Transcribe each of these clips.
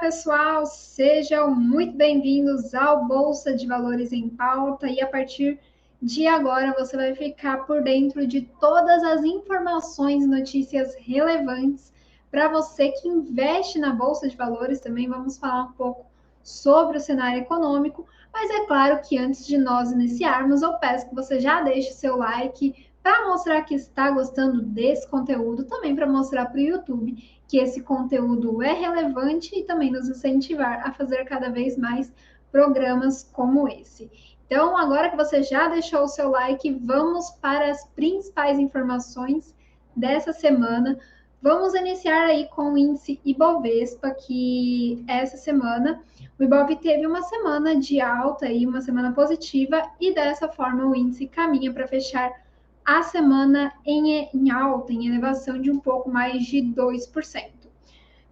pessoal, sejam muito bem-vindos ao Bolsa de Valores em Pauta e a partir de agora você vai ficar por dentro de todas as informações e notícias relevantes para você que investe na Bolsa de Valores. Também vamos falar um pouco sobre o cenário econômico, mas é claro que antes de nós iniciarmos, eu peço que você já deixe o seu like para mostrar que está gostando desse conteúdo, também para mostrar para o YouTube que esse conteúdo é relevante e também nos incentivar a fazer cada vez mais programas como esse. Então, agora que você já deixou o seu like, vamos para as principais informações dessa semana. Vamos iniciar aí com o índice Ibovespa, que essa semana o Ibov teve uma semana de alta e uma semana positiva, e dessa forma o índice caminha para fechar a semana em alta, em elevação de um pouco mais de 2%.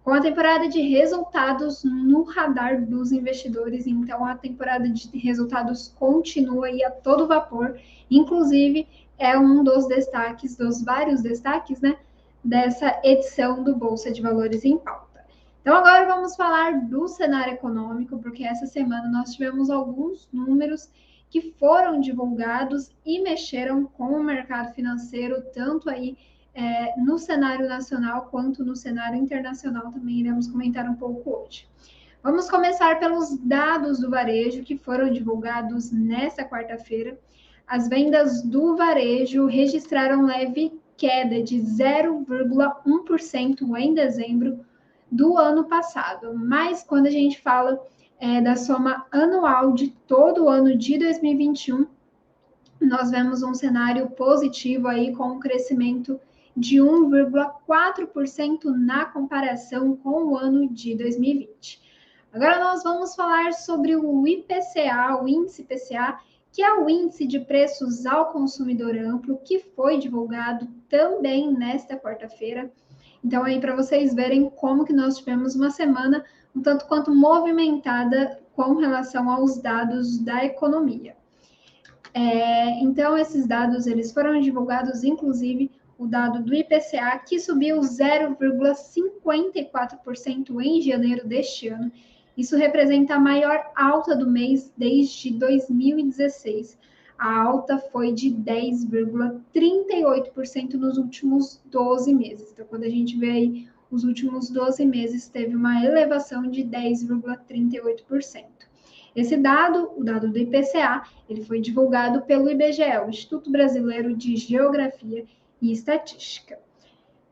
Com a temporada de resultados no radar dos investidores, então a temporada de resultados continua aí a todo vapor, inclusive é um dos destaques, dos vários destaques, né, dessa edição do Bolsa de Valores em Pauta. Então agora vamos falar do cenário econômico, porque essa semana nós tivemos alguns números que foram divulgados e mexeram com o mercado financeiro, tanto aí no cenário nacional quanto no cenário internacional. Também iremos comentar um pouco hoje. Vamos começar pelos dados do varejo que foram divulgados nesta quarta-feira. As vendas do varejo registraram leve queda de 0,1% em dezembro do ano passado, mas quando a gente fala da soma anual de todo o ano de 2021, nós vemos um cenário positivo aí com um crescimento de 1,4% na comparação com o ano de 2020. Agora nós vamos falar sobre o IPCA, o índice IPCA, que é o índice de preços ao consumidor amplo, que foi divulgado também nesta quarta-feira. Então aí para vocês verem como que nós tivemos uma semana um tanto quanto movimentada com relação aos dados da economia. Então, esses dados eles foram divulgados, inclusive o dado do IPCA, que subiu 0,54% em janeiro deste ano. Isso representa a maior alta do mês desde 2016. A alta foi de 10,38% nos últimos 12 meses. Então, quando a gente vê aí os últimos 12 meses, teve uma elevação de 10,38%. Esse dado, o dado do IPCA, ele foi divulgado pelo IBGE, o Instituto Brasileiro de Geografia e Estatística.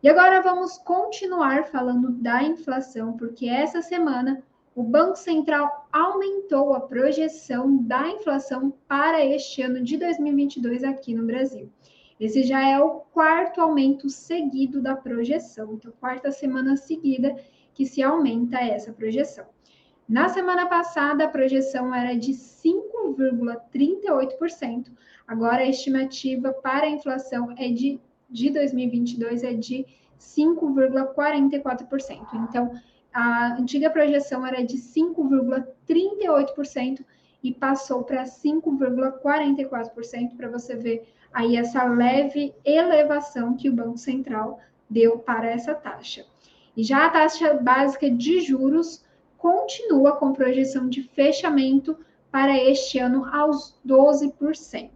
E agora vamos continuar falando da inflação, porque essa semana o Banco Central aumentou a projeção da inflação para este ano de 2022 aqui no Brasil. Esse já é o quarto aumento seguido da projeção, então quarta semana seguida que se aumenta essa projeção. Na semana passada, a projeção era de 5,38%. Agora, a estimativa para a inflação de 2022 é de 5,44%. Então, a antiga projeção era de 5,38% e passou para 5,44%, para você ver aí essa leve elevação que o Banco Central deu para essa taxa. E já a taxa básica de juros continua com projeção de fechamento para este ano aos 12%.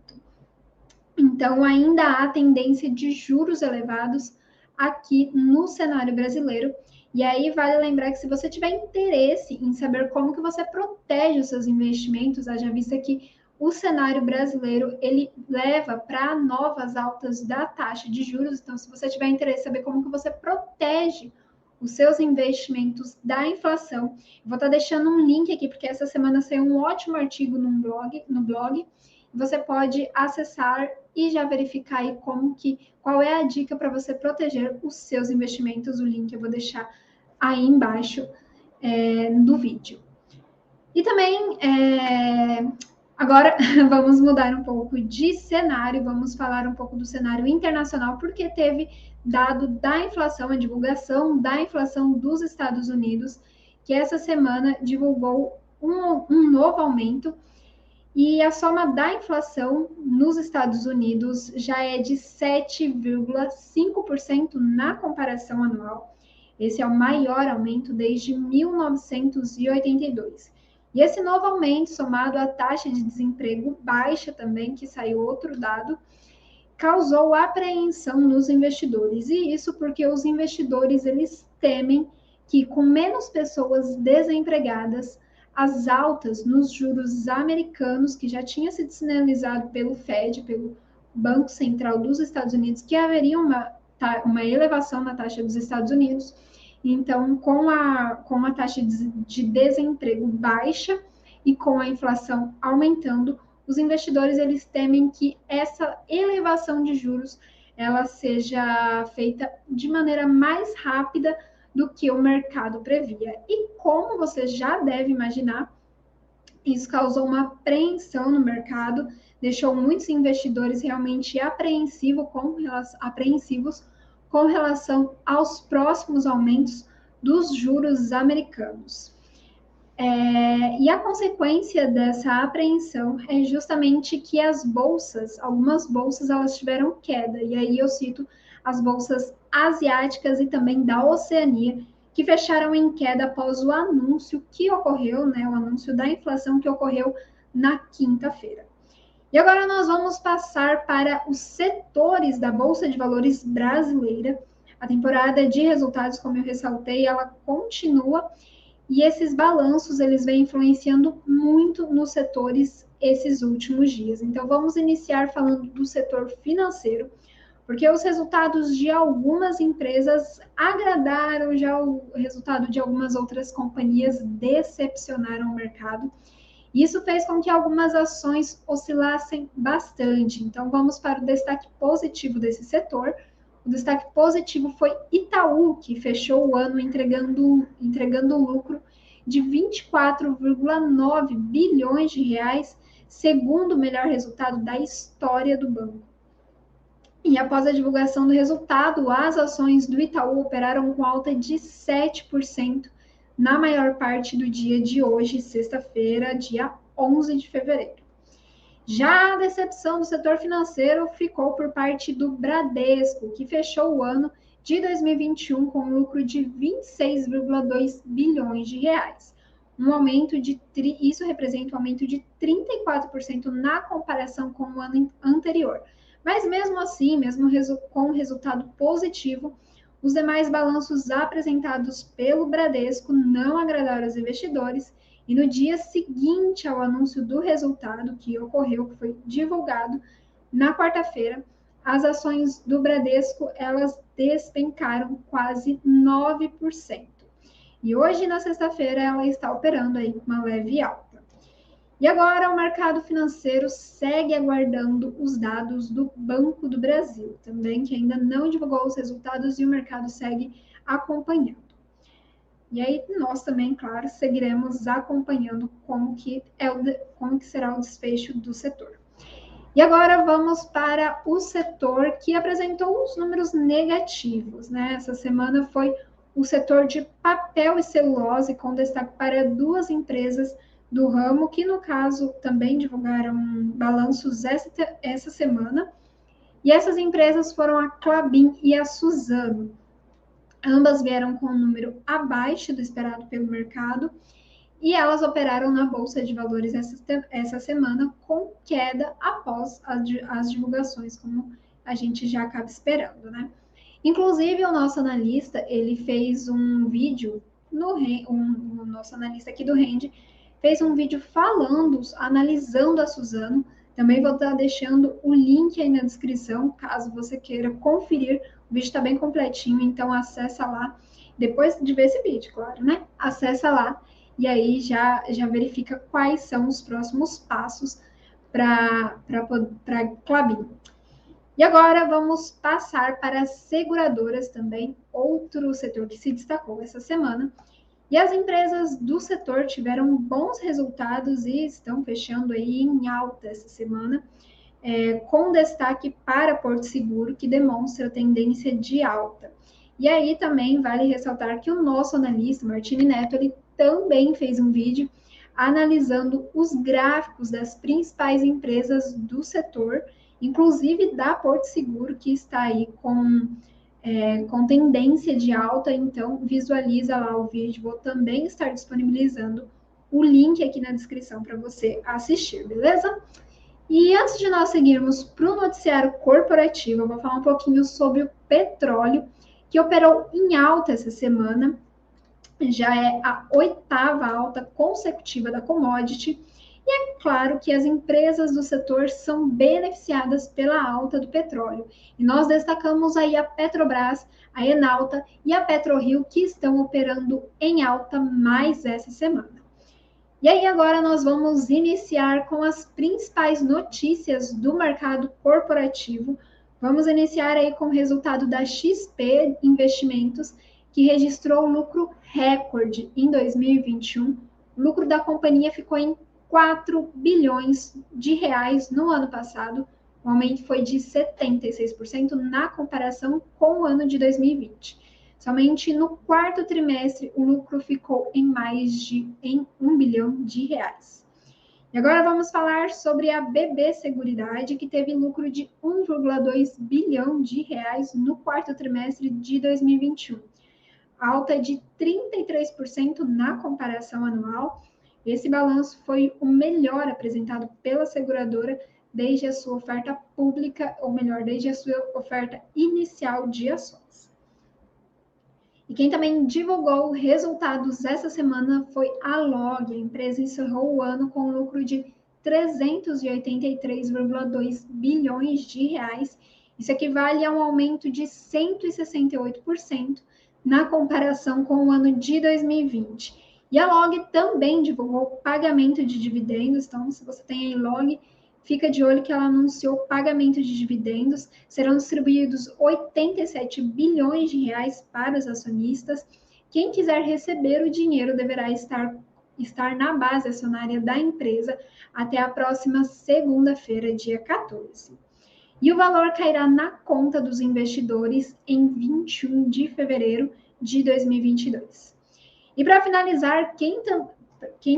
Então, ainda há tendência de juros elevados aqui no cenário brasileiro. E aí vale lembrar que se você tiver interesse em saber como que você protege os seus investimentos, haja vista que o cenário brasileiro ele leva para novas altas da taxa de juros. Então, se você tiver interesse em saber como que você protege os seus investimentos da inflação, eu vou estar deixando um link aqui, porque essa semana saiu um ótimo artigo no blog. Você pode acessar e já verificar aí qual é a dica para você proteger os seus investimentos. O link eu vou deixar aí embaixo do vídeo. E também, agora vamos mudar um pouco de cenário, vamos falar um pouco do cenário internacional, porque teve dado da inflação, a divulgação da inflação dos Estados Unidos, que essa semana divulgou um novo aumento, e a soma da inflação nos Estados Unidos já é de 7,5% na comparação anual. Esse é o maior aumento desde 1982. E esse novo aumento, somado à taxa de desemprego baixa também, que saiu outro dado, causou apreensão nos investidores. E isso porque os investidores eles temem que com menos pessoas desempregadas, as altas nos juros americanos, que já tinha sido sinalizado pelo Fed, pelo Banco Central dos Estados Unidos, que haveria uma elevação na taxa dos Estados Unidos. Então, com a taxa de desemprego baixa e com a inflação aumentando, os investidores eles temem que essa elevação de juros ela seja feita de maneira mais rápida do que o mercado previa. E como você já deve imaginar, isso causou uma apreensão no mercado, deixou muitos investidores realmente apreensivos com relação aos próximos aumentos dos juros americanos. E a consequência dessa apreensão é justamente que algumas bolsas, elas tiveram queda. E aí eu cito as bolsas asiáticas e também da Oceania, que fecharam em queda após o anúncio que ocorreu, né, o anúncio da inflação que ocorreu na quinta-feira. E agora nós vamos passar para os setores da Bolsa de Valores brasileira. A temporada de resultados, como eu ressaltei, ela continua e esses balanços, eles vêm influenciando muito nos setores esses últimos dias. Então, vamos iniciar falando do setor financeiro, porque os resultados de algumas empresas agradaram, já o resultado de algumas outras companhias decepcionaram o mercado. Isso fez com que algumas ações oscilassem bastante. Então, vamos para o destaque positivo desse setor. O destaque positivo foi Itaú, que fechou o ano entregando lucro de 24,9 bilhões de reais, segundo o melhor resultado da história do banco. E após a divulgação do resultado, as ações do Itaú operaram com alta de 7% na maior parte do dia de hoje, sexta-feira, dia 11 de fevereiro. Já a decepção do setor financeiro ficou por parte do Bradesco, que fechou o ano de 2021 com um lucro de 26,2 bilhões de reais. Isso representa um aumento de 34% na comparação com o ano anterior. Mas mesmo assim, mesmo com o resultado positivo, os demais balanços apresentados pelo Bradesco não agradaram os investidores. E no dia seguinte ao anúncio do resultado que ocorreu, que foi divulgado na quarta-feira, as ações do Bradesco, elas despencaram quase 9%. E hoje, na sexta-feira, ela está operando aí com uma leve alta. E agora o mercado financeiro segue aguardando os dados do Banco do Brasil, também que ainda não divulgou os resultados e o mercado segue acompanhando. E aí nós também, claro, seguiremos acompanhando como que será o desfecho do setor. E agora vamos para o setor que apresentou os números negativos, né? Essa semana foi o setor de papel e celulose, com destaque para duas empresas do ramo, que no caso também divulgaram balanços essa semana. E essas empresas foram a Klabin e a Suzano. Ambas vieram com um número abaixo do esperado pelo mercado e elas operaram na Bolsa de Valores essa semana com queda após as divulgações, como a gente já acaba esperando, né? Inclusive, o nosso analista, ele fez um vídeo, o nosso analista aqui do Rende, fez um vídeo analisando a Suzano. Também vou estar deixando o link aí na descrição, caso você queira conferir. O vídeo está bem completinho, então acessa lá, depois de ver esse vídeo, claro, né? Acessa lá e aí já verifica quais são os próximos passos para Klabin. E agora vamos passar para as seguradoras também, outro setor que se destacou essa semana. E as empresas do setor tiveram bons resultados e estão fechando aí em alta essa semana, com destaque para Porto Seguro, que demonstra tendência de alta. E aí também vale ressaltar que o nosso analista, Martini Neto, ele também fez um vídeo analisando os gráficos das principais empresas do setor, inclusive da Porto Seguro, que está aí com com tendência de alta, então visualiza lá o vídeo, vou também estar disponibilizando o link aqui na descrição para você assistir, beleza? E antes de nós seguirmos para o noticiário corporativo, eu vou falar um pouquinho sobre o petróleo, que operou em alta essa semana, já é a 8ª alta consecutiva da commodity, e é claro que as empresas do setor são beneficiadas pela alta do petróleo. E nós destacamos aí a Petrobras, a Enalta e a PetroRio, que estão operando em alta mais essa semana. E aí agora nós vamos iniciar com as principais notícias do mercado corporativo. Vamos iniciar aí com o resultado da XP Investimentos, que registrou lucro recorde em 2021. O lucro da companhia ficou em 4 bilhões de reais no ano passado. O aumento foi de 76% na comparação com o ano de 2020. Somente no 4º trimestre, o lucro ficou em mais de 1 bilhão de reais. E agora vamos falar sobre a BB Seguridade, que teve lucro de 1,2 bilhão de reais no 4º trimestre de 2021. Alta de 33% na comparação anual. Esse balanço foi o melhor apresentado pela seguradora desde a sua oferta pública, ou melhor, desde a sua oferta inicial de ações. E quem também divulgou resultados essa semana foi a Log. A empresa encerrou o ano com um lucro de 383,2 bilhões de reais. Isso equivale a um aumento de 168% na comparação com o ano de 2020. E a Log também divulgou pagamento de dividendos. Então, se você tem aí Log, fica de olho que ela anunciou pagamento de dividendos. Serão distribuídos 87 bilhões de reais para os acionistas. Quem quiser receber o dinheiro deverá estar na base acionária da empresa até a próxima segunda-feira, dia 14. E o valor cairá na conta dos investidores em 21 de fevereiro de 2022. E para finalizar, quem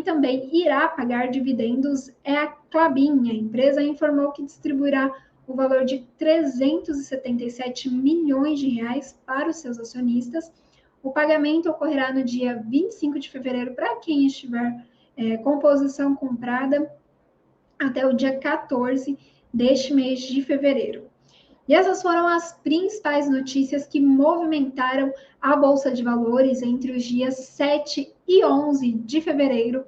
também irá pagar dividendos é a Klabin. A empresa informou que distribuirá o valor de 377 milhões de reais para os seus acionistas. O pagamento ocorrerá no dia 25 de fevereiro para quem estiver com posição comprada até o dia 14 deste mês de fevereiro. E essas foram as principais notícias que movimentaram a Bolsa de Valores entre os dias 7 e 11 de fevereiro.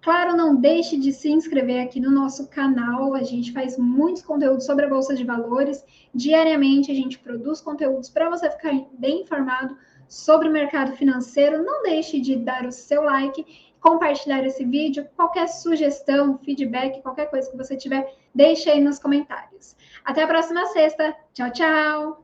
Claro, não deixe de se inscrever aqui no nosso canal. A gente faz muitos conteúdos sobre a Bolsa de Valores. Diariamente a gente produz conteúdos para você ficar bem informado sobre o mercado financeiro. Não deixe de dar o seu like, compartilhar esse vídeo. Qualquer sugestão, feedback, qualquer coisa que você tiver, deixe aí nos comentários. Até a próxima sexta. Tchau, tchau!